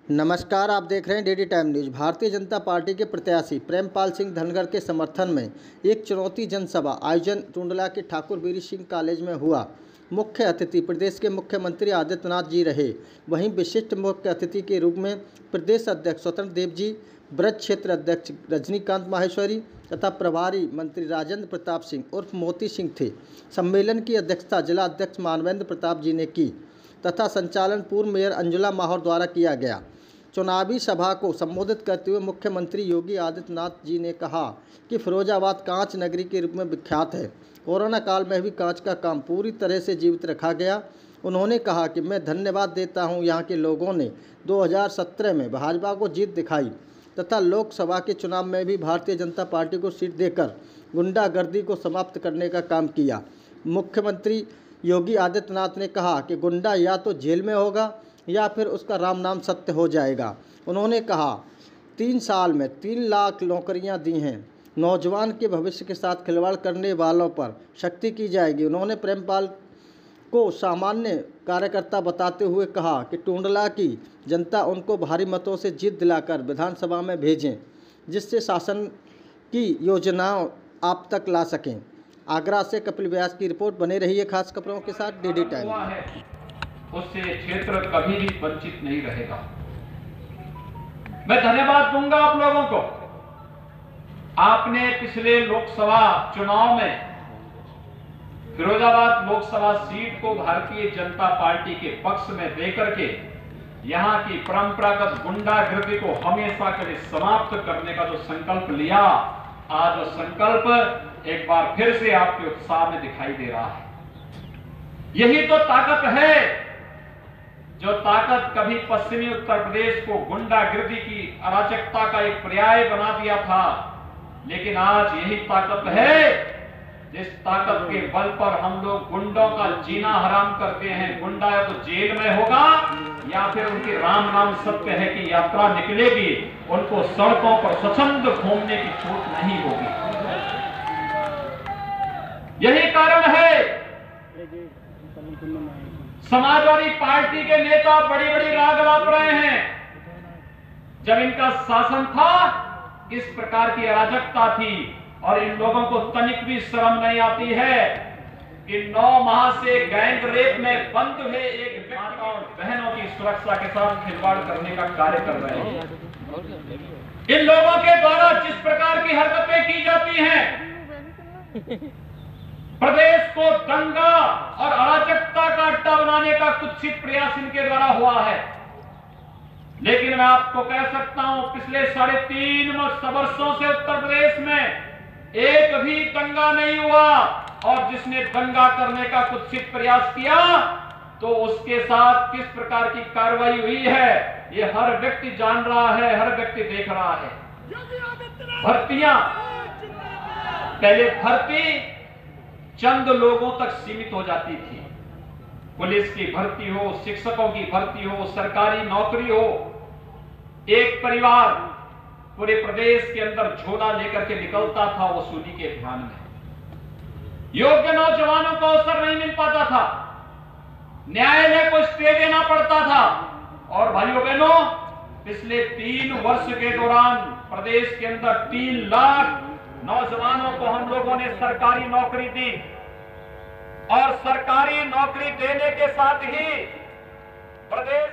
नमस्कार, आप देख रहे हैं DD time news. Bharatiya Janata party के प्रत्याशी प्रेमपाल सिंह धनगर के समर्थन में एक चुनौती जनसभा आयोजन टुंडला के ठाकुर वीर सिंह कॉलेज में हुआ। मुख्य अतिथि प्रदेश के मुख्यमंत्री आदित्यनाथ जी रहे। वहीं विशिष्ट मुख्य अतिथि के रूप में प्रदेश अध्यक्ष स्वतंत्र देव जी, ब्रज क्षेत्र अध्यक्ष रजनीकांत माहेश्वरी तथा प्रभारी मंत्री राजेंद्र प्रताप सिंह उर्फ मोती सिंह थे। सम्मेलन की अध्यक्षता जिला अध्यक्ष मानवेंद्र प्रताप जी ने की तथा संचालन पूर्व मेयर अंजुला माहौर द्वारा किया गया। चुनावी सभा को संबोधित करते हुए मुख्यमंत्री योगी आदित्यनाथ जी ने कहा कि फिरोजाबाद कांच नगरी के रूप में विख्यात है। कोरोना काल में भी कांच का काम पूरी तरह से जीवित रखा गया। उन्होंने कहा कि मैं धन्यवाद देता हूं यहाँ के लोगों ने 2017 में भाजपा को जीत दिखाई तथा लोकसभा के चुनाव में भी भारतीय जनता पार्टी को सीट देकर गुंडागर्दी को समाप्त करने का काम किया। मुख्यमंत्री योगी आदित्यनाथ ने कहा कि गुंडा या तो जेल में होगा या फिर उसका राम नाम सत्य हो जाएगा। उन्होंने कहा 3 साल में 3 लाख नौकरियां दी हैं। नौजवान के भविष्य के साथ खिलवाड़ करने वालों पर सख्ती की जाएगी। उन्होंने प्रेमपाल को सामान्य कार्यकर्ता बताते हुए कहा कि टुंडला की जनता उनको भारी मतों से जीत दिलाकर विधानसभा में भेजें, जिससे शासन की योजनाओं आप तक ला सकें। आगरा से कपिल व्यास की रिपोर्ट। बने रही है खास खबरों के साथ डीडी टाइम। उससे क्षेत्र कभी भी वंचित नहीं रहेगा। मैं धन्यवाद दूंगा आप लोगों को। आपने पिछले लोकसभा चुनाव में फिरोजाबाद लोकसभा सीट को भारतीय जनता पार्टी के पक्ष में देकर के यहां की परंपरागत गुंडागर्दी को हमेशा के लिए समाप्त करने का जो संकल्प लिया, आज वो संकल्प एक बार फिर से आपके उत्साह में दिखाई दे रहा है। यही तो ताकत है, जो ताकत कभी पश्चिमी उत्तर प्रदेश को गुंडागर्दी की अराजकता का एक पर्याय बना दिया था, लेकिन आज यही ताकत है जिस ताकत के बल पर हम लोग गुंडों का जीना हराम करते हैं। गुंडा या तो जेल में होगा या फिर उनके राम नाम सत्य है कि यात्रा निकलेगी, उनको सड़कों पर स्वच्छंद घूमने की छूट नहीं होगी। यही कारण है समाजवादी पार्टी के नेता बड़ी बड़ी राग लाप रहे हैं। जब इनका शासन था इस प्रकार की अराजकता थी और इन लोगों को तनिक भी शर्म नहीं आती है कि 9 माह से गैंग रेप में बंद हुए एक माता और बहनों की सुरक्षा के साथ खिलवाड़ करने का कार्य कर रहे हैं। इन लोगों के द्वारा जिस प्रकार की हरकतें की जाती हैं, प्रदेश को दंगा और अराजकता का अड्डा बनाने का कुत्सित प्रयास इनके द्वारा हुआ है। लेकिन मैं आपको कह सकता हूं, पिछले 3.5 वर्षों से उत्तर प्रदेश में एक भी दंगा नहीं हुआ और जिसने दंगा करने का कुत्सित प्रयास किया तो उसके साथ किस प्रकार की कार्रवाई हुई है ये हर व्यक्ति जान रहा है, हर व्यक्ति देख रहा है। भर्तियां, पहले भर्ती चंद लोगों तक सीमित हो जाती थी। पुलिस की भर्ती हो, शिक्षकों की भर्ती हो, सरकारी नौकरी हो, एक परिवार पूरे प्रदेश के अंदर झोला लेकर के निकलता था वसूली के अभियान में। योग्य नौजवानों को अवसर नहीं मिल पाता था, न्यायालय को स्टे देना पड़ता था। और भाइयों बहनों, पिछले 3 वर्ष के दौरान प्रदेश के अंदर 3 लाख नौजवानों को हम लोगों ने सरकारी नौकरी दी और सरकारी नौकरी देने के साथ ही प्रदेश